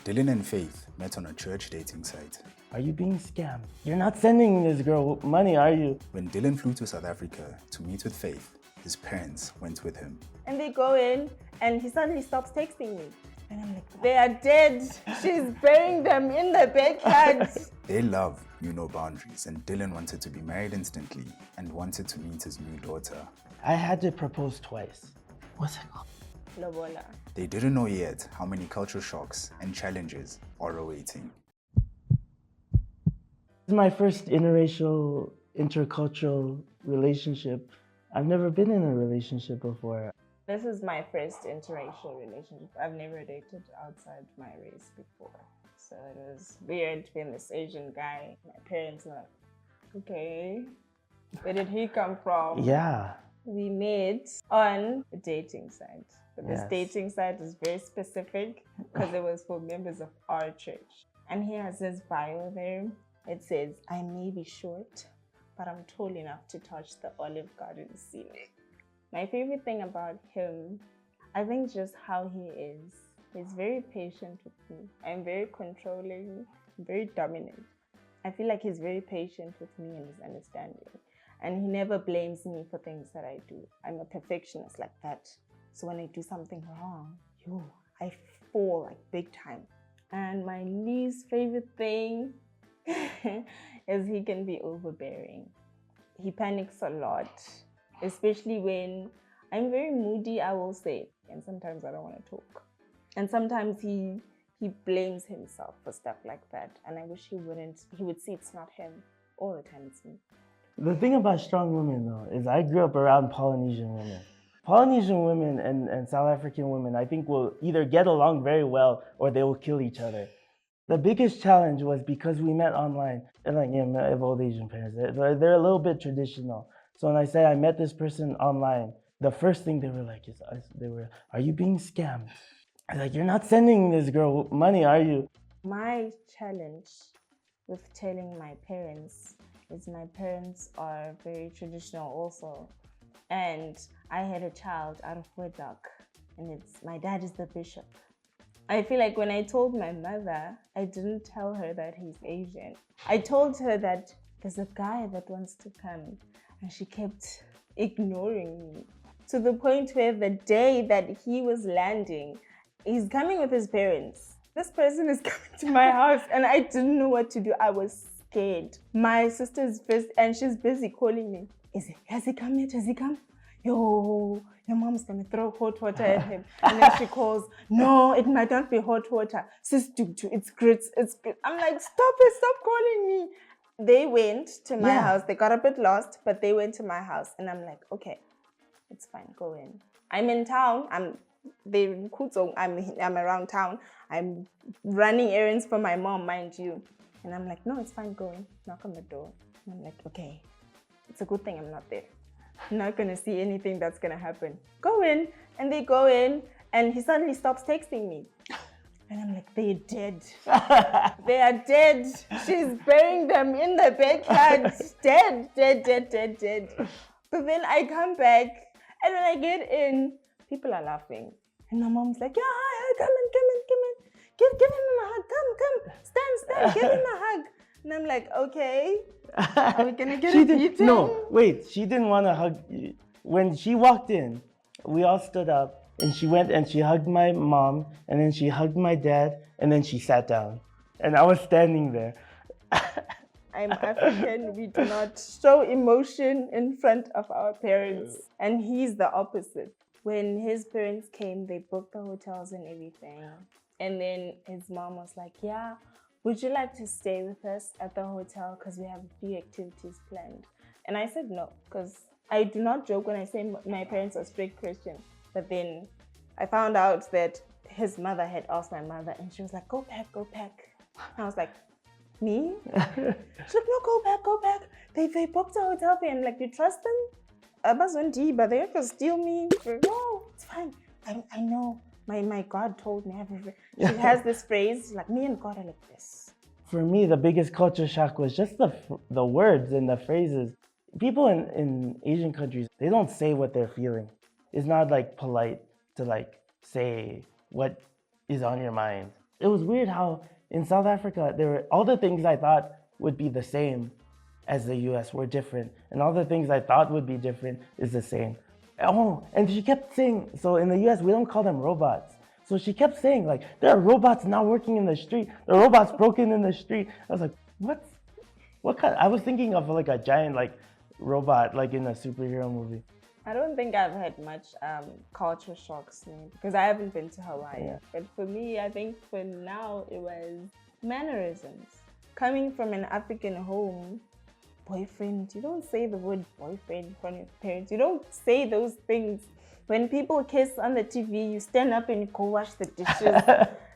Dylan and Faith met on a church dating site. Are you being scammed? You're not sending this girl money, are you? When Dylan flew to South Africa to meet with Faith, his parents went with him. And they go in, and he suddenly stops texting me. And I'm like, they are dead. She's burying them in the backyard. Their love knew no boundaries, and Dylan wanted to be married instantly and wanted to meet his new daughter. I had to propose twice. What's it called? Lobola. They didn't know yet how many cultural shocks and challenges are awaiting. This is my first interracial, intercultural relationship. I've never been in a relationship before. This is my first interracial relationship. I've never dated outside my race before. So it was weird being this Asian guy. My parents were like, okay, where did he come from? Yeah. We met on a dating site. But this Yes. dating site is very specific because it was for members of our church. And he has his bio there. It says, I may be short, but I'm tall enough to touch the Olive Garden ceiling. My favorite thing about him, I think just how he is. He's very patient with me. I'm very controlling, very dominant. I feel like he's very patient with me and his understanding. And he never blames me for things that I do. I'm a perfectionist like that. So when I do something wrong, I fall like big time. And my least favorite thing is he can be overbearing. He panics a lot, especially when I'm very moody, I will say. And sometimes I don't want to talk. And sometimes he blames himself for stuff like that. And I wish he wouldn't. He would see it's not him. All the time it's me. The thing about strong women, though, is I grew up around Polynesian women. Polynesian women and South African women, I think, will either get along very well or they will kill each other. The biggest challenge was because we met online. And like, yeah, I have old Asian parents. They're a little bit traditional. So when I say I met this person online, the first thing they were like is, are you being scammed? I was like, you're not sending this girl money, are you? My challenge with telling my parents is my parents are very traditional also. And I had a child out of wedlock, and my dad is the bishop. I feel like when I told my mother, I didn't tell her that he's Asian. I told her that there's a guy that wants to come, and she kept ignoring me. To the point where the day that he was landing, he's coming with his parents. This person is coming to my house, and I didn't know what to do. I was scared. My sister's first, and she's busy calling me. Has he come yet? Has he come? Yo, your mom's gonna throw hot water at him. And then she calls, no, it might not be hot water. Sis, it's grits, it's grits. I'm like, stop calling me. They went to my house. They got a bit lost, but they went to my house. And I'm like, okay, it's fine, go in. I'm in town. I'm around town. I'm running errands for my mom, mind you. And I'm like, no, it's fine, go in. Knock on the door. And I'm like, okay, it's a good thing I'm not there. I'm not gonna see anything that's gonna happen. Go in. And they go in, and he suddenly stops texting me. And I'm like, they're dead. They are dead. She's burying them in the backyard. Dead. But then I come back, and when I get in, people are laughing. And my mom's like, yeah, hi, come in. Give him a hug, come. Stand, give him a hug. And I'm like, okay, are we gonna get a beating? No, wait, she didn't want to hug you. When she walked in, we all stood up, and she went and she hugged my mom, and then she hugged my dad, and then she sat down. And I was standing there. I'm African, we do not show emotion in front of our parents. And he's the opposite. When his parents came, they booked the hotels and everything. And then his mom was like, yeah, would you like to stay with us at the hotel? Because we have a few activities planned. And I said no, because I do not joke when I say my parents are strict Christian. But then I found out that his mother had asked my mother, and she was like, go pack. And I was like, me? She's like, no, go pack. They booked a hotel for you. I'm like, you trust them? But they're gonna steal me. No, it's fine. I know. My God told me everything. She has this phrase, like, me and God are like this. For me, the biggest culture shock was just the words and the phrases. People in Asian countries, they don't say what they're feeling. It's not like polite to like say what is on your mind. it was weird how in South Africa, there were all the things I thought would be the same as the US were different. And all the things I thought would be different is the same. Oh, and she kept saying, so in the US, we don't call them robots. So she kept saying, like, there are robots now working in the street. The robots broken in the street. I was like, what kind? I was thinking of like a giant like robot, like in a superhero movie. I don't think I've had much culture shocks because I haven't been to Hawaii. Yeah. But for me, I think for now it was mannerisms. Coming from an African home, boyfriend, you don't say the word boyfriend in front of your parents. You don't say those things. When people kiss on the TV, you stand up and you go wash the dishes.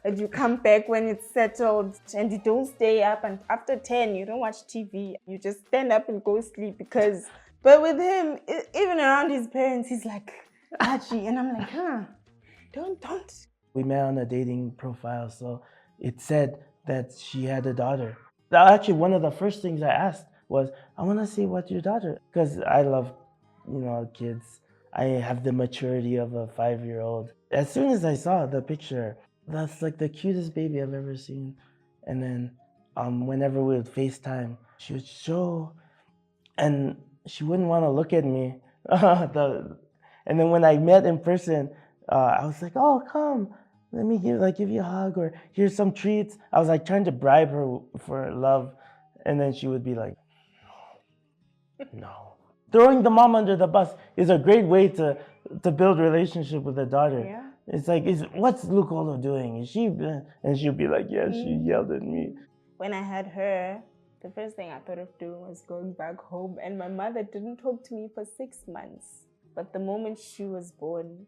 And you come back when it's settled, and you don't stay up. And after 10, you don't watch TV. You just stand up and go sleep because... But with him, even around his parents, he's like, Archie. And I'm like, don't. We met on a dating profile, so it said that she had a daughter. Actually, one of the first things I asked was, I want to see what your daughter, because I love, kids. I have the maturity of a 5-year-old. As soon as I saw the picture, that's like the cutest baby I've ever seen. And then whenever we would FaceTime, she would show, and she wouldn't want to look at me. And then when I met in person, I was like, oh, come, let me give you a hug, or here's some treats. I was like trying to bribe her for love. And then she would be like, no. Throwing the mom under the bus is a great way to build relationship with a daughter. Yeah. It's like, what's Lucolo doing? Is she? And she'll be like, yeah, she yelled at me. When I had her, the first thing I thought of doing was going back home. And my mother didn't talk to me for 6 months. But the moment she was born,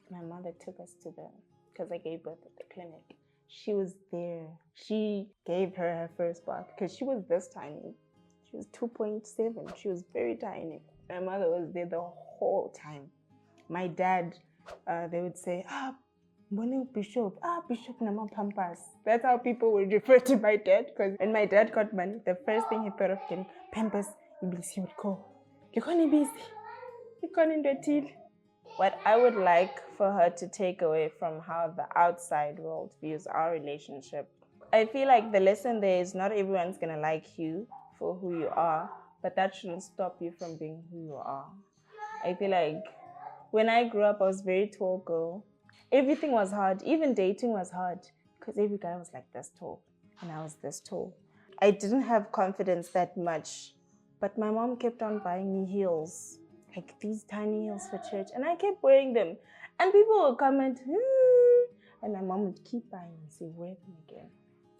my mother took us because I gave birth at the clinic. She was there. She gave her first bath because she was this tiny. She was 2.7. She was very tiny. My mother was there the whole time. My dad, they would say, Bishop Nama Pampas. That's how people would refer to my dad. Because when my dad got money, the first thing he thought of getting Pampers, he would go, you're going busy. You're going to deal. What I would like for her to take away from how the outside world views our relationship, I feel like the lesson there is not everyone's going to like you for who you are, but that shouldn't stop you from being who you are. I feel like when I grew up, I was a very tall girl. Everything was hard. Even dating was hard because every guy was like this tall and I was this tall. I didn't have confidence that much, but my mom kept on buying me heels, like these tiny heels for church, and I kept wearing them. And people would comment, and my mom would keep buying and say, wear them again.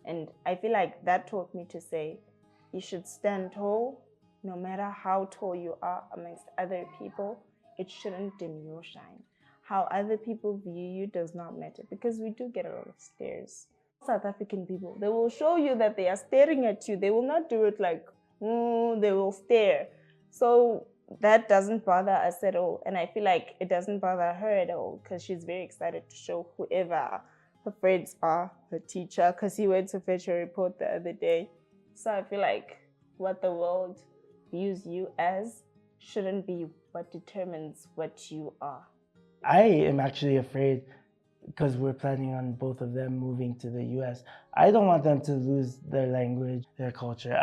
And I feel like that taught me to say, you should stand tall, no matter how tall you are amongst other people. It shouldn't dim your shine. How other people view you does not matter, because we do get a lot of stares. South African people, they will show you that they are staring at you. They will not do it like, they will stare. So that doesn't bother us at all. And I feel like it doesn't bother her at all because she's very excited to show whoever her friends are, her teacher, because he went to fetch a report the other day. So I feel like what the world views you as shouldn't be what determines what you are. I am actually afraid because we're planning on both of them moving to the US. I don't want them to lose their language, their culture.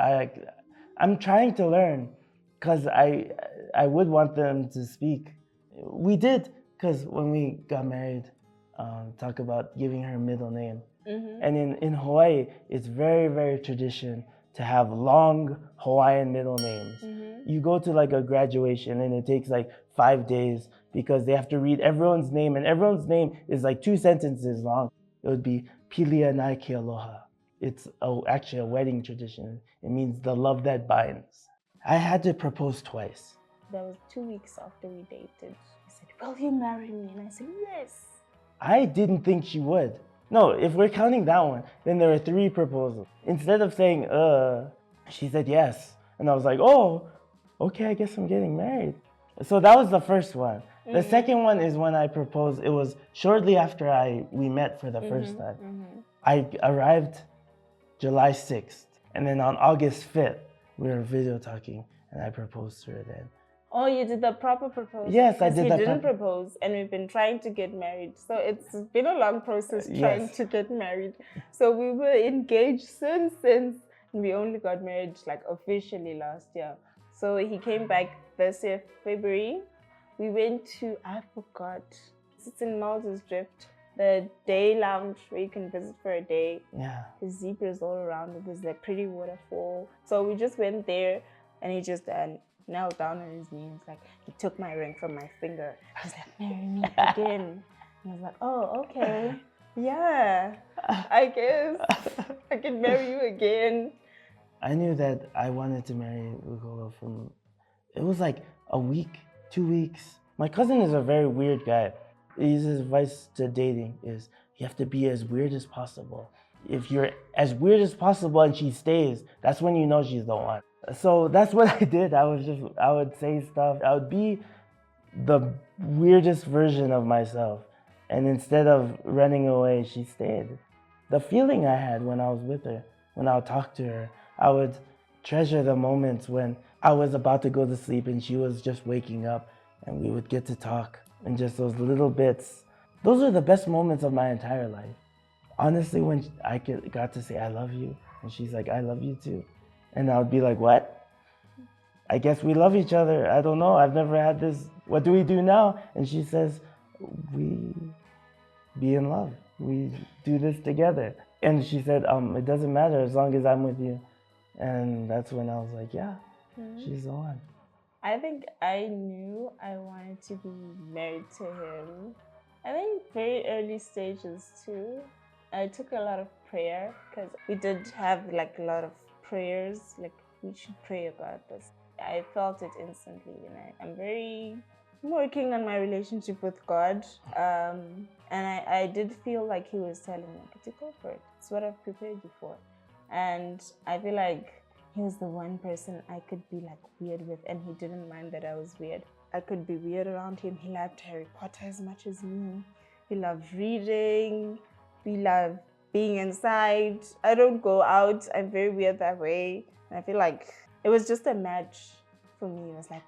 I'm trying to learn because I would want them to speak. We did, because when we got married, talk about giving her middle name. Mm-hmm. And in Hawaii, it's very, very tradition to have long Hawaiian middle names. Mm-hmm. You go to like a graduation and it takes like 5 days because they have to read everyone's name, and everyone's name is like 2 sentences long. It would be Pilia Nai Ke Aloha. It's actually a wedding tradition. It means the love that binds. I had to propose twice. That was 2 weeks after we dated. She said, will you marry me? And I said, yes. I didn't think she would. No, if we're counting that one, then there were 3 proposals. Instead of saying, she said yes. And I was like, oh, okay, I guess I'm getting married. So that was the first one. Mm-hmm. The second one is when I proposed. It was shortly after we met for the first time. Mm-hmm. I arrived July 6th. And then on August 5th, we were video talking and I proposed to her then. Oh, you did the proper proposal? Yes, I 'Cause did he the didn't proper- propose, and we've been trying to get married. So it's been a long process trying Yes. to get married. So we were engaged since, and we only got married like officially last year. So he came back this year, February. We went to, I forgot, it's in Moses Drift, the day lounge where you can visit for a day. Yeah. The zebras all around. It was a pretty waterfall. So we just went there, and he just knelt down on his knees. Like, he took my ring from my finger. He's like, marry me again. And I was like, oh, okay. Yeah, I guess I can marry you again. I knew that I wanted to marry Lugola from, it was like a week, 2 weeks. My cousin is a very weird guy. His advice to dating is you have to be as weird as possible. If you're as weird as possible and she stays, that's when you know she's the one. So that's what I did. I would say stuff. I would be the weirdest version of myself. And instead of running away, she stayed. The feeling I had when I was with her, when I would talk to her, I would treasure the moments when I was about to go to sleep and she was just waking up and we would get to talk, and just those little bits. Those are the best moments of my entire life. Honestly, when I got to say I love you and she's like, I love you too. And I would be like, what? I guess we love each other. I don't know. I've never had this. What do we do now? And she says, we be in love. We do this together. And she said, it doesn't matter as long as I'm with you. And that's when I was like, yeah, she's the one. I think I knew I wanted to be married to him. I think very early stages too. I took a lot of prayer because we did have like a lot of prayers, like we should pray about this. I felt it instantly, and I'm working on my relationship with God. And I did feel like he was telling me, to go for it. It's what I've prepared you for. And I feel like he was the one person I could be like weird with, and he didn't mind that I was weird. I could be weird around him. He loved Harry Potter as much as me. He loved reading. We love being inside. I don't go out. I'm very weird that way. And I feel like it was just a match for me. It was like,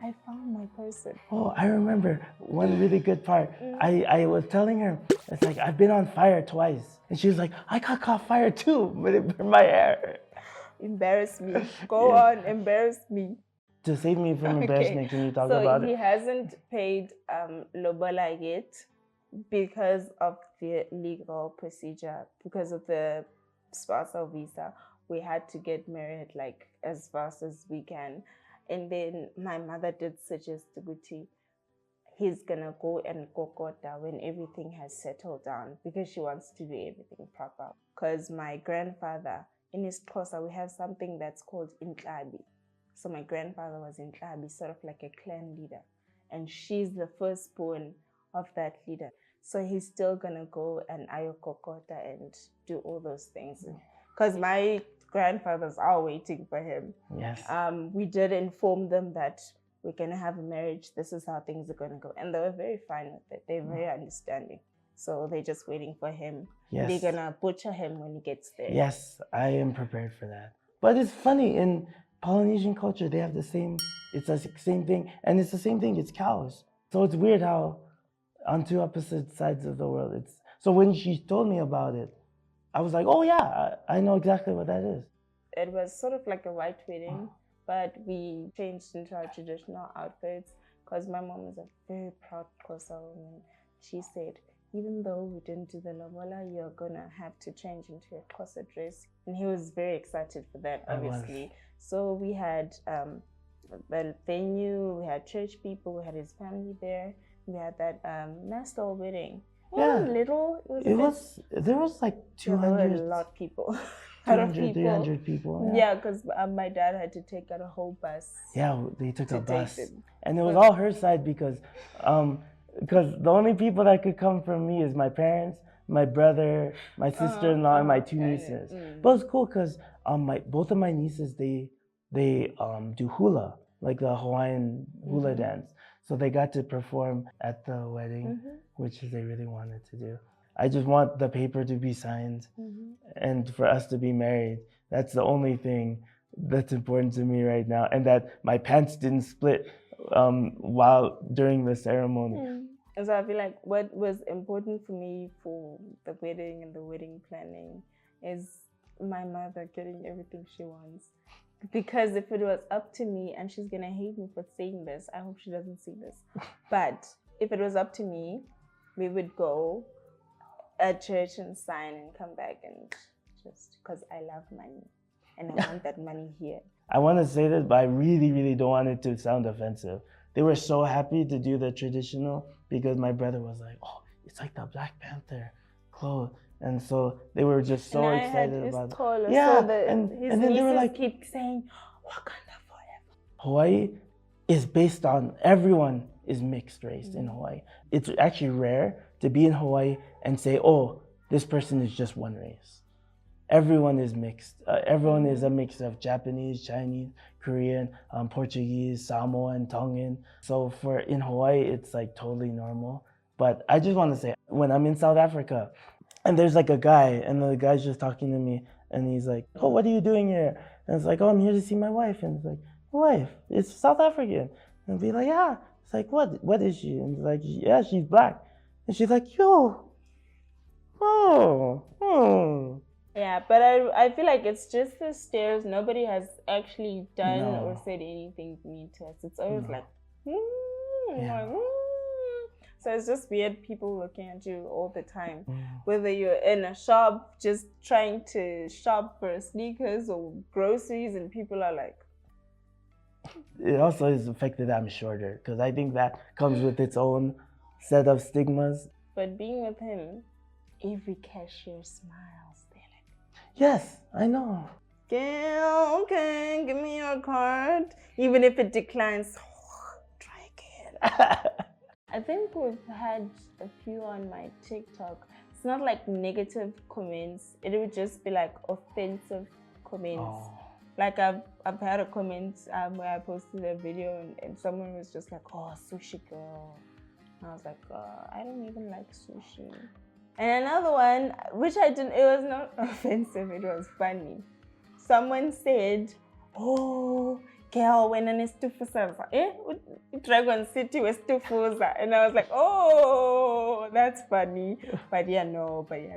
I found my person. Oh, I remember one really good part. I was telling her, it's like, I've been on fire twice. And she was like, I got caught fire too, but it burned my hair. Embarrass me. Go on, embarrass me. To save me from embarrassment, can you talk about So he it? hasn't paid lobola yet because of the legal procedure, because of the spousal visa. We had to get married like as fast as we can. And then my mother did suggest to Guti, he's gonna go and kokota when everything has settled down, because she wants to do everything proper. Because my grandfather, in his Xhosa, we have something that's called Inklabi. So my grandfather was Inklabi, sort of like a clan leader. And she's the firstborn of that leader. So he's still gonna go and ayokokota and do all those things. Because my grandfathers are waiting for him. Yes. We did inform them that we're gonna have a marriage. This is how things are gonna go. And they were very fine with it. They're very understanding. So they're just waiting for him. Yes. They're gonna butcher him when he gets there. Yes, I am prepared for that. But it's funny, in Polynesian culture, they have the same, it's the same thing. And it's the same thing, it's cows. So it's weird how on two opposite sides of the world, it's, so when she told me about it, I was like, oh yeah, I know exactly what that is. It was sort of like a white wedding, but we changed into our traditional outfits because my mom is a very proud Xhosa woman. She said, even though we didn't do the lobola, you're gonna have to change into a Xhosa dress. And he was very excited for that, obviously. So we had the venue, we had church people, we had his family there. We had that nice little wedding. Yeah. Little. There was like 200. There were a lot of people. 200, 300 people. Yeah, because my dad had to take out a whole bus. Yeah, they took a bus. Them. And it was all her side because the only people that could come from me is my parents, my brother, my sister-in-law, and my two nieces. But it's cool because both of my nieces, they do hula, like the Hawaiian hula dance. So they got to perform at the wedding, which they really wanted to do. I just want the paper to be signed and for us to be married. That's the only thing that's important to me right now. And that my pants didn't split while during the ceremony. And so I feel like what was important for me for the wedding and the wedding planning is my mother getting everything she wants. Because if it was up to me, and she's gonna hate me for saying this, I hope she doesn't see this. But if it was up to me, we would go at church and sign and come back, and just because I love money and I want that money here. I want to say this, but I really, really don't want it to sound offensive. They were so happy to do the traditional because my brother was like, "Oh, it's like the Black Panther clothes," and so they were just so and excited about it. Taller, Yeah, so and his then they were nieces like, keep saying, "Wakanda forever." Hawaii is based on everyone is mixed race in Hawaii. It's actually rare to be in Hawaii and say, "Oh, this person is just one race." Everyone is mixed. Everyone is a mix of Japanese, Chinese, Korean, Portuguese, Samoan, Tongan. So for in Hawaii, it's like totally normal. But I just want to say, when I'm in South Africa, and there's like a guy, and the guy's just talking to me, and he's like, "Oh, what are you doing here?" And it's like, "Oh, I'm here to see my wife." And it's like, "Wife? It's South African." And be like, "Yeah." It's like, What is she?" And it's like, "Yeah, she's black." And she's like, "Yo, oh. Yeah, but I feel like it's just the stares. Nobody has actually done No. or said anything mean to us. It's always like, Yeah. like, So it's just weird people looking at you all the time. Whether you're in a shop just trying to shop for sneakers or groceries, and people are like, It also is the fact that I'm shorter, because I think that comes with its own set of stigmas. but being with him, every cashier smiles. They're like, Yes, I know. yeah, okay, give me your card. Even if it declines, try again. I think we've had a few on my TikTok. It's not like negative comments. It would just be like offensive comments. Oh. Like I've had a comment where I posted a video and someone was just like, "Oh, sushi girl." And I was like, I don't even like sushi. And another one, which I didn't, it was not offensive, it was funny. Someone said, "Oh, girl, when an istufusa, Dragon City was istufusa." And I was like, "Oh, that's funny." But yeah,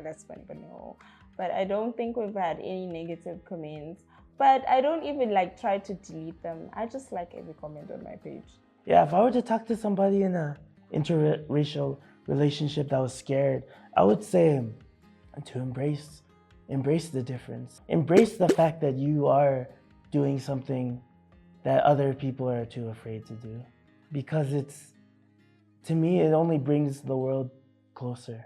that's funny, but no. But I don't think we've had any negative comments. But I don't even like try to delete them. I just like every comment on my page. Yeah, if I were to talk to somebody in a interracial relationship that was scared, I would say to embrace the difference. Embrace the fact that you are doing something that other people are too afraid to do. Because to me, it only brings the world closer.